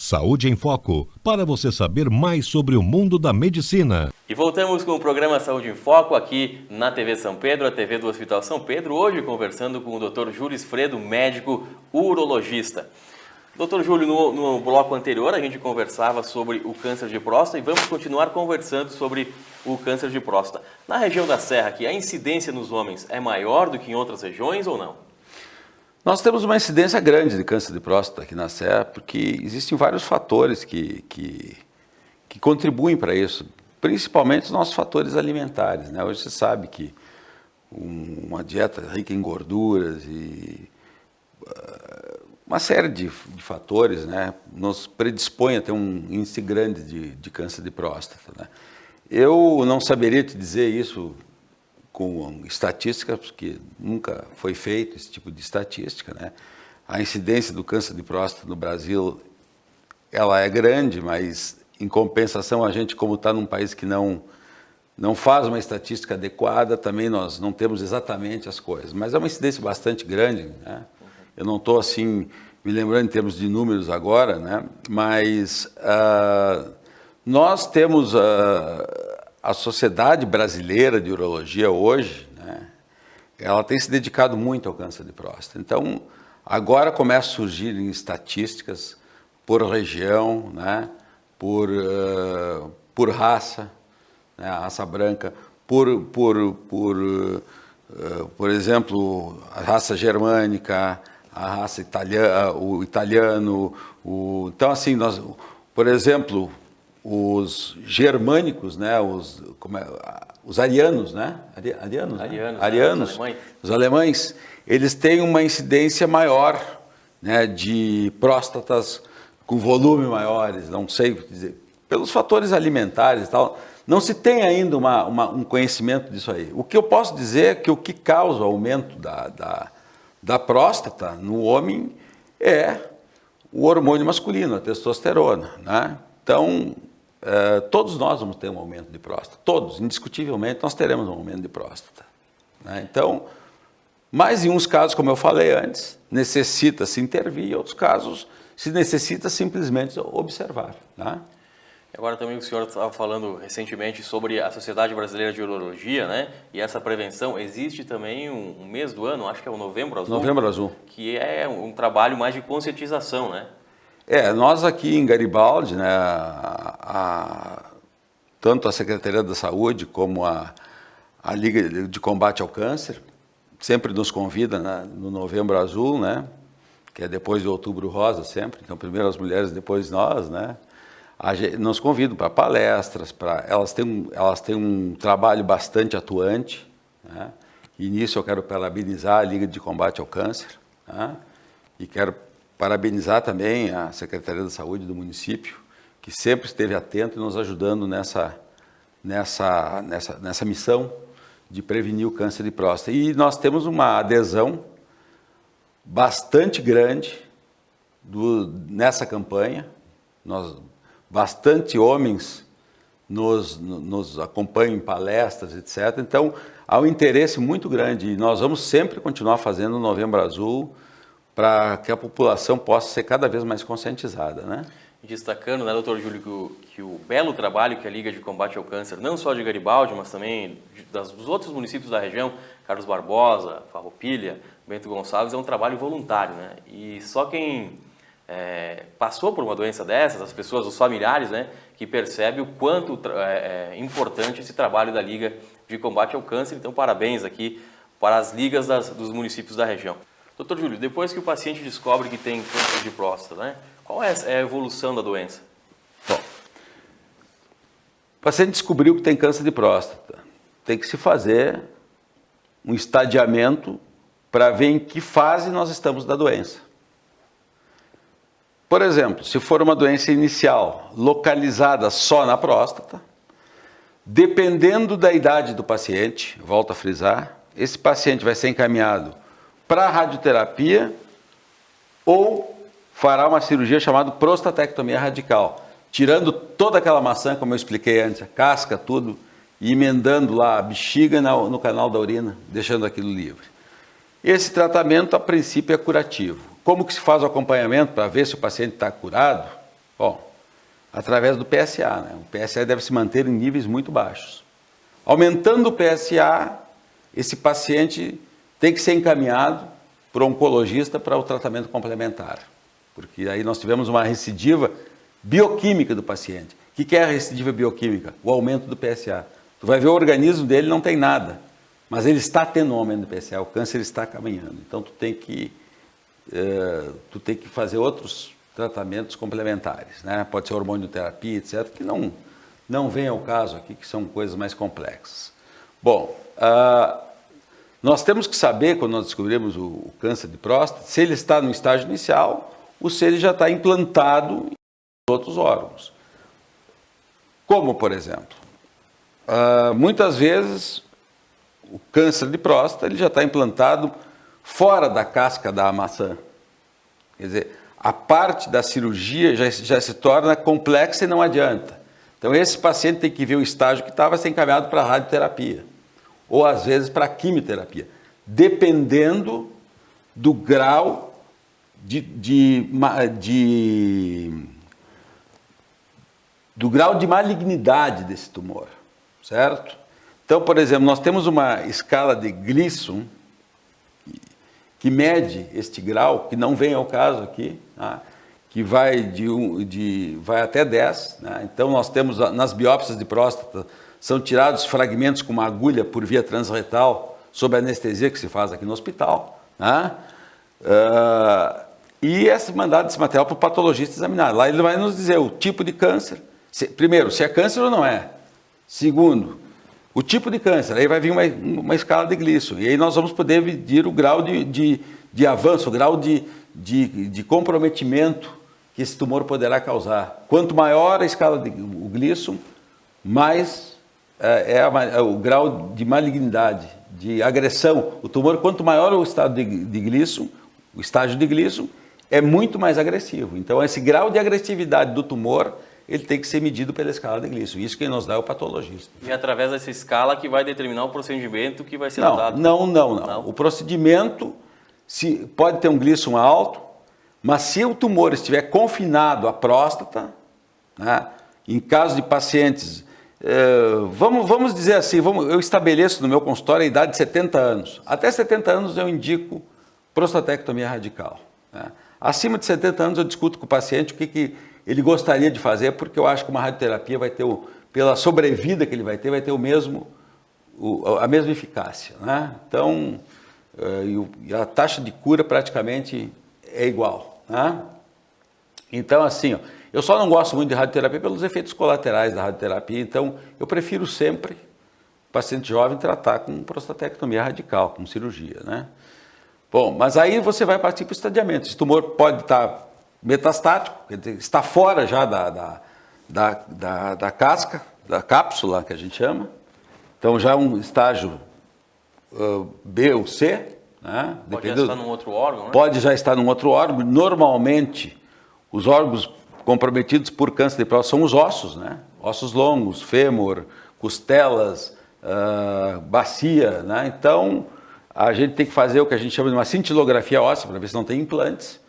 Saúde em Foco, para você saber mais sobre o mundo da medicina. E voltamos com o programa Saúde em Foco aqui na TV São Pedro, a TV do Hospital São Pedro, hoje conversando com o Dr. Júlio Fredo, médico urologista. Dr. Júlio, no bloco anterior a gente conversava sobre o câncer de próstata e vamos continuar conversando sobre o câncer de próstata. Na região da Serra aqui, a incidência nos homens é maior do que em outras regiões ou não? Nós temos uma incidência grande de câncer de próstata aqui na Serra, porque existem vários fatores que contribuem para isso, principalmente os nossos fatores alimentares, né? Hoje você sabe que uma dieta rica em gorduras e uma série de fatores, né, nos predispõe a ter um índice grande de câncer de próstata, né? Eu não saberia te dizer isso com estatísticas, porque nunca foi feito esse tipo de estatística, né? A incidência do câncer de próstata no Brasil, ela é grande, mas em compensação a gente, como está num país que não faz uma estatística adequada, também nós não temos exatamente as coisas, mas é uma incidência bastante grande, né? Eu não estou assim me lembrando em termos de números agora, né? Mas nós temos a Sociedade Brasileira de Urologia hoje, né, ela tem se dedicado muito ao câncer de próstata. Então, agora começa a surgir em estatísticas por região, né, por raça, né, a raça branca, por exemplo, a raça germânica, a raça italiana, o italiano, então assim, por exemplo, os germânicos, né, os arianos, né? Arianos, os alemães, eles têm uma incidência maior, né, de próstatas com volume maiores, não sei dizer, pelos fatores alimentares e tal. Não se tem ainda um conhecimento disso aí. O que eu posso dizer é que o que causa o aumento da próstata no homem é o hormônio masculino, a testosterona, né? Então, todos nós vamos ter um aumento de próstata, todos, indiscutivelmente, nós teremos um aumento de próstata, né? Então, mas em uns casos, como eu falei antes, necessita-se intervir, em outros casos, se necessita simplesmente observar, né? Agora também o senhor estava falando recentemente sobre a Sociedade Brasileira de Urologia, né? E essa prevenção, existe também um mês do ano, acho que é o Novembro Azul. Novembro Azul. Que é um trabalho mais de conscientização, né? Nós aqui em Garibaldi, né, tanto a Secretaria da Saúde como a Liga de Combate ao Câncer, sempre nos convida, né, no Novembro Azul, né, que é depois do Outubro Rosa sempre, então primeiro as mulheres, depois nós, né, nos convidam para palestras, elas têm um trabalho bastante atuante, né, e nisso eu quero parabenizar a Liga de Combate ao Câncer, né, e quero parabenizar também a Secretaria da Saúde do município, que sempre esteve atento e nos ajudando nessa missão de prevenir o câncer de próstata. E nós temos uma adesão bastante grande nessa campanha. Bastante homens nos acompanham em palestras, etc. Então, há um interesse muito grande e nós vamos sempre continuar fazendo o Novembro Azul para que a população possa ser cada vez mais conscientizada, né? Destacando, né, doutor Júlio, que o belo trabalho que a Liga de Combate ao Câncer, não só de Garibaldi, mas também dos outros municípios da região, Carlos Barbosa, Farroupilha, Bento Gonçalves, é um trabalho voluntário, né? E só quem passou por uma doença dessas, as pessoas, os familiares, né, que percebe o quanto é importante esse trabalho da Liga de Combate ao Câncer. Então, parabéns aqui para as ligas dos municípios da região. Doutor Júlio, depois que o paciente descobre que tem câncer de próstata, né, qual é a evolução da doença? Bom, o paciente descobriu que tem câncer de próstata. Tem que se fazer um estadiamento para ver em que fase nós estamos da doença. Por exemplo, se for uma doença inicial localizada só na próstata, dependendo da idade do paciente, volto a frisar, esse paciente vai ser encaminhado para a radioterapia ou fará uma cirurgia chamada prostatectomia radical, tirando toda aquela maçã, como eu expliquei antes, a casca, tudo, e emendando lá a bexiga no canal da urina, deixando aquilo livre. Esse tratamento, a princípio, é curativo. Como que se faz o acompanhamento para ver se o paciente está curado? Bom, através do PSA, né? O PSA deve se manter em níveis muito baixos. Aumentando o PSA, esse paciente tem que ser encaminhado para o oncologista para o tratamento complementar. Porque aí nós tivemos uma recidiva bioquímica do paciente. O que é a recidiva bioquímica? O aumento do PSA. Tu vai ver o organismo dele não tem nada, mas ele está tendo um aumento do PSA, o câncer está caminhando. Então tu tem que fazer outros tratamentos complementares, né? Pode ser hormonioterapia, etc., que não vem ao caso aqui, que são coisas mais complexas. Bom, nós temos que saber, quando nós descobrimos o câncer de próstata, se ele está no estágio inicial ou se ele já está implantado em outros órgãos. Como, por exemplo, muitas vezes o câncer de próstata ele já está implantado fora da casca da maçã. Quer dizer, a parte da cirurgia já se torna complexa e não adianta. Então esse paciente tem que ver o estágio que estava ser encaminhado para a radioterapia, ou às vezes para a quimioterapia, dependendo do grau do grau de malignidade desse tumor, certo? Então, por exemplo, nós temos uma escala de Gleason que mede este grau, que não vem ao caso aqui, tá? Que vai vai até 10. Né? Então, nós temos nas biópsias de próstata, são tirados fragmentos com uma agulha por via transretal, sob anestesia que se faz aqui no hospital. Né? E é mandado esse material para o patologista examinar. Lá ele vai nos dizer o tipo de câncer. Primeiro, se é câncer ou não é. Segundo, o tipo de câncer. Aí vai vir uma escala de Gleason. E aí nós vamos poder medir o grau de avanço, o grau de comprometimento que esse tumor poderá causar. Quanto maior a escala de Gleason, mais o grau de malignidade, de agressão. O tumor, quanto maior o estado de Gleason, o estágio de Gleason, é muito mais agressivo. Então, esse grau de agressividade do tumor, ele tem que ser medido pela escala de Gleason. Isso quem nos dá é o patologista. E é através dessa escala que vai determinar o procedimento que vai ser adotado? Não. O procedimento pode ter um Gleason alto, mas se o tumor estiver confinado à próstata, né, em caso de pacientes, vamos dizer assim, eu estabeleço no meu consultório a idade de 70 anos. Até 70 anos eu indico prostatectomia radical. Né? Acima de 70 anos eu discuto com o paciente o que ele gostaria de fazer, porque eu acho que uma radioterapia vai ter, pela sobrevida que ele vai ter a mesma eficácia. Né? Então, e a taxa de cura praticamente é igual. Né? Então, assim, eu só não gosto muito de radioterapia pelos efeitos colaterais da radioterapia, então eu prefiro sempre, o paciente jovem, tratar com prostatectomia radical, com cirurgia. Né? Bom, mas aí você vai partir para o estadiamento. Esse tumor pode estar metastático, quer dizer, está fora já da casca, da cápsula que a gente chama. Então já é um estágio B ou C. Né? Pode já estar num outro órgão, né? Pode já estar num outro órgão. Normalmente, os órgãos comprometidos por câncer de próstata são os ossos, né? Ossos longos, fêmur, costelas, bacia. Né? Então, a gente tem que fazer o que a gente chama de uma cintilografia óssea para ver se não tem implantes.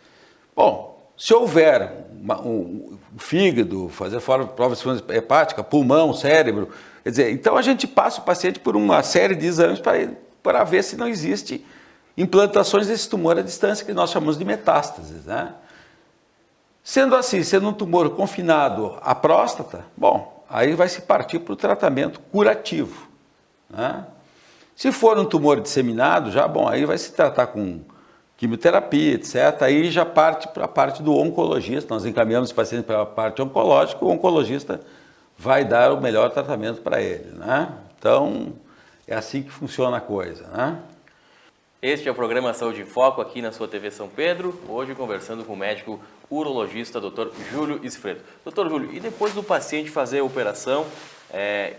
Bom, se houver um fígado, fazer prova de insuficiência hepática, pulmão, cérebro, quer dizer, então a gente passa o paciente por uma série de exames para ver se não existe implantações desse tumor à distância, que nós chamamos de metástases. Né? Sendo assim, sendo um tumor confinado à próstata, bom, aí vai se partir para o tratamento curativo. Né? Se for um tumor disseminado, aí vai se tratar com quimioterapia, etc. Aí já parte para a parte do oncologista. Nós encaminhamos o paciente para a parte oncológica, o oncologista vai dar o melhor tratamento para ele. Né? Então, é assim que funciona a coisa. Né? Este é o programa Saúde em Foco aqui na sua TV São Pedro, hoje conversando com o médico urologista Dr. Júlio Isfredo. Dr. Júlio, e depois do paciente fazer a operação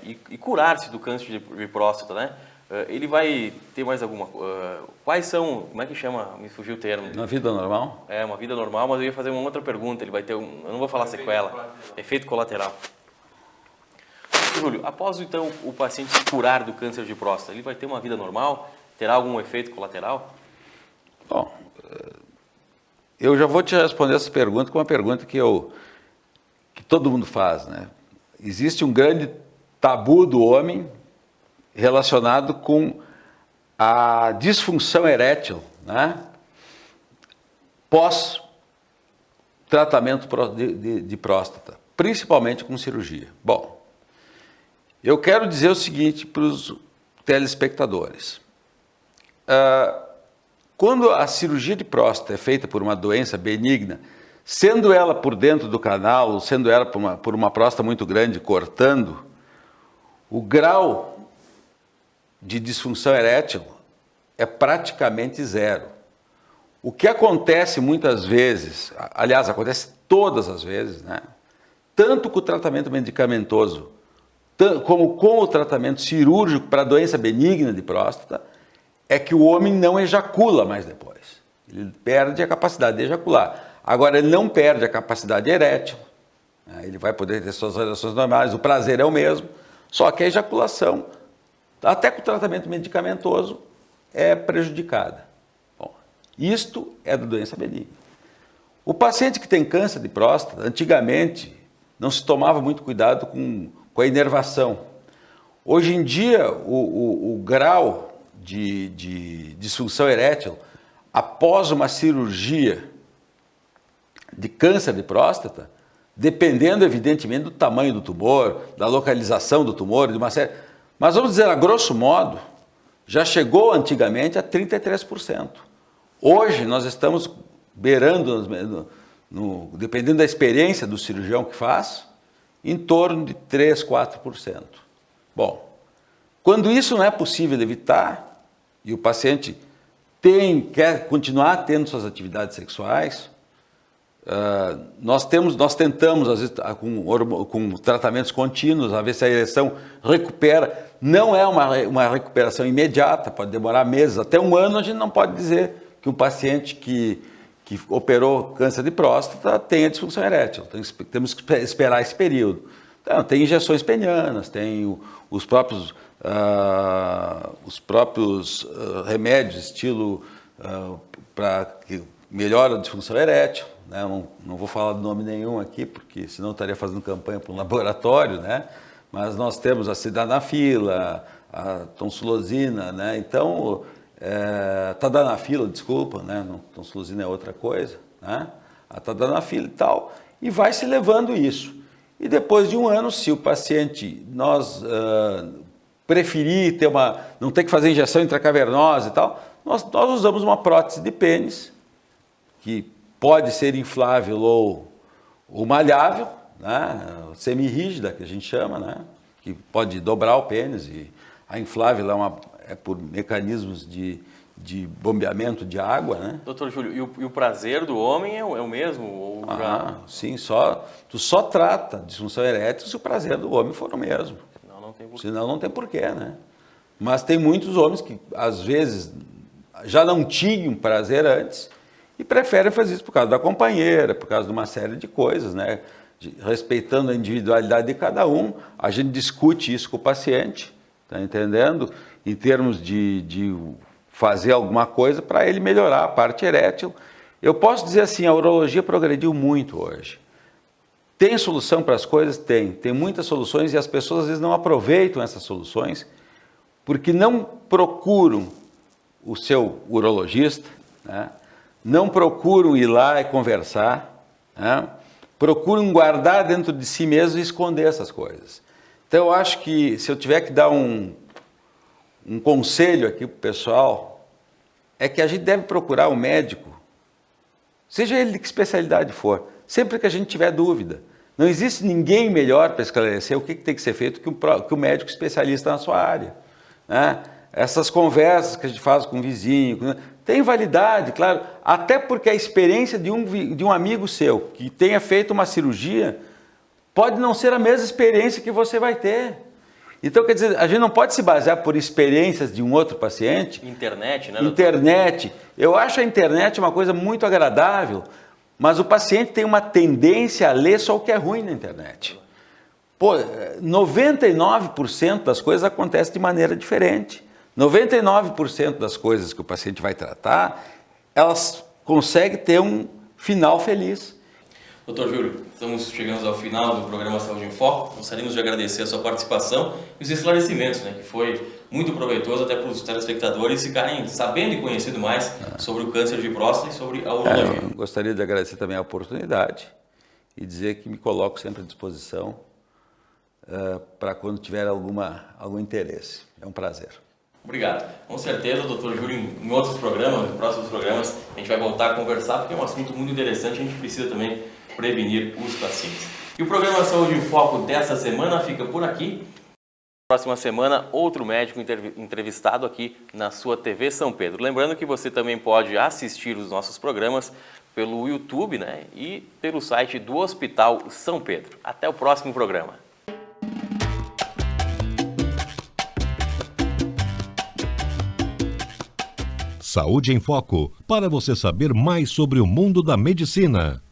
e curar-se do câncer de próstata, né? Ele vai ter mais alguma... quais são... Como é que chama? Me fugiu o termo. Na vida normal? É, uma vida normal, mas eu ia fazer uma outra pergunta. Ele vai ter eu não vou falar sequela. Efeito colateral. Júlio, após então o paciente se curar do câncer de próstata, ele vai ter uma vida normal? Terá algum efeito colateral? Bom, eu já vou te responder essa pergunta com uma pergunta que eu todo mundo faz, né? Existe um grande tabu do homem relacionado com a disfunção erétil, né? Pós tratamento de próstata, principalmente com cirurgia. Bom, eu quero dizer o seguinte para os telespectadores. Quando a cirurgia de próstata é feita por uma doença benigna, sendo ela por dentro do canal, ou sendo ela por uma próstata muito grande cortando, o grau de disfunção erétil é praticamente zero. O que acontece muitas vezes, aliás, acontece todas as vezes, né? Tanto com o tratamento medicamentoso, como com o tratamento cirúrgico para a doença benigna de próstata, é que o homem não ejacula mais depois. Ele perde a capacidade de ejacular. Agora, ele não perde a capacidade erétil, né? Ele vai poder ter suas relações normais, o prazer é o mesmo, só que a ejaculação, até com o tratamento medicamentoso, é prejudicada. Bom, isto é da doença benigna. O paciente que tem câncer de próstata, antigamente, não se tomava muito cuidado com a inervação. Hoje em dia, o grau de disfunção erétil, após uma cirurgia de câncer de próstata, dependendo, evidentemente, do tamanho do tumor, da localização do tumor, de uma série... Mas vamos dizer, a grosso modo, já chegou antigamente a 33%. Hoje, nós estamos beirando, dependendo da experiência do cirurgião que faz, em torno de 3%, 4%. Bom, quando isso não é possível evitar, e o paciente quer continuar tendo suas atividades sexuais, nós tentamos, às vezes, com tratamentos contínuos, a ver se a ereção recupera. Não é uma recuperação imediata, pode demorar meses, até um ano. A gente não pode dizer que um paciente que operou câncer de próstata tenha disfunção erétil. Temos que esperar esse período. Então, tem injeções penianas, tem os próprios remédios, estilo para que melhora a disfunção erétil. Né? Não vou falar de nome nenhum aqui, porque senão eu estaria fazendo campanha para um laboratório, né? Mas nós temos a sildenafila, a tonsulosina, né? Então, tadalafila, desculpa, né? Tonsulosina é outra coisa, né? A tadalafila e tal, e vai se levando isso. E depois de um ano, se o paciente, nós preferir não ter que fazer injeção intracavernosa e tal, nós usamos uma prótese de pênis, que pode ser inflável ou malhável, né? Semirrígida, que a gente chama, né? Que pode dobrar o pênis, e a inflável é por mecanismos de bombeamento de água, né? Doutor Júlio, e o prazer do homem é o mesmo? Ou Sim, tu só trata disfunção erétil se o prazer do homem for o mesmo. Senão não tem porquê, né? Mas tem muitos homens que, às vezes, já não tinham prazer antes e preferem fazer isso por causa da companheira, por causa de uma série de coisas, né? Respeitando a individualidade de cada um, a gente discute isso com o paciente, tá entendendo? Em termos de fazer alguma coisa para ele melhorar a parte erétil. Eu posso dizer assim, a urologia progrediu muito hoje. Tem solução para as coisas? Tem muitas soluções, e as pessoas às vezes não aproveitam essas soluções porque não procuram o seu urologista, né? Não procuram ir lá e conversar, né? Procuram guardar dentro de si mesmo e esconder essas coisas. Então eu acho que, se eu tiver que dar um conselho aqui para o pessoal, é que a gente deve procurar um médico, seja ele de que especialidade for, sempre que a gente tiver dúvida. Não existe ninguém melhor para esclarecer o que tem que ser feito que o médico especialista na sua área, né? Essas conversas que a gente faz com o vizinho, tem validade, claro, até porque a experiência de um amigo seu que tenha feito uma cirurgia pode não ser a mesma experiência que você vai ter. Então, quer dizer, a gente não pode se basear por experiências de um outro paciente. Internet, né? Internet. Eu acho a internet uma coisa muito agradável, mas o paciente tem uma tendência a ler só o que é ruim na internet. Pô, 99% das coisas acontecem de maneira diferente. 99% das coisas que o paciente vai tratar, elas conseguem ter um final feliz. Doutor Júlio, chegamos ao final do programa Saúde em Foco. Gostaríamos de agradecer a sua participação e os esclarecimentos, que foi muito proveitoso até para os telespectadores ficarem sabendo e conhecendo mais sobre o câncer de próstata e sobre a urologia. Eu gostaria de agradecer também a oportunidade e dizer que me coloco sempre à disposição para quando tiver algum interesse. É um prazer. Obrigado. Com certeza, doutor Júlio, em outros programas, em próximos programas, a gente vai voltar a conversar, porque é um assunto muito interessante, a gente precisa também prevenir os pacientes. E o programa Saúde em Foco dessa semana fica por aqui. Próxima semana, outro médico entrevistado aqui na sua TV São Pedro. Lembrando que você também pode assistir os nossos programas pelo YouTube, e pelo site do Hospital São Pedro. Até o próximo programa. Saúde em Foco, para você saber mais sobre o mundo da medicina.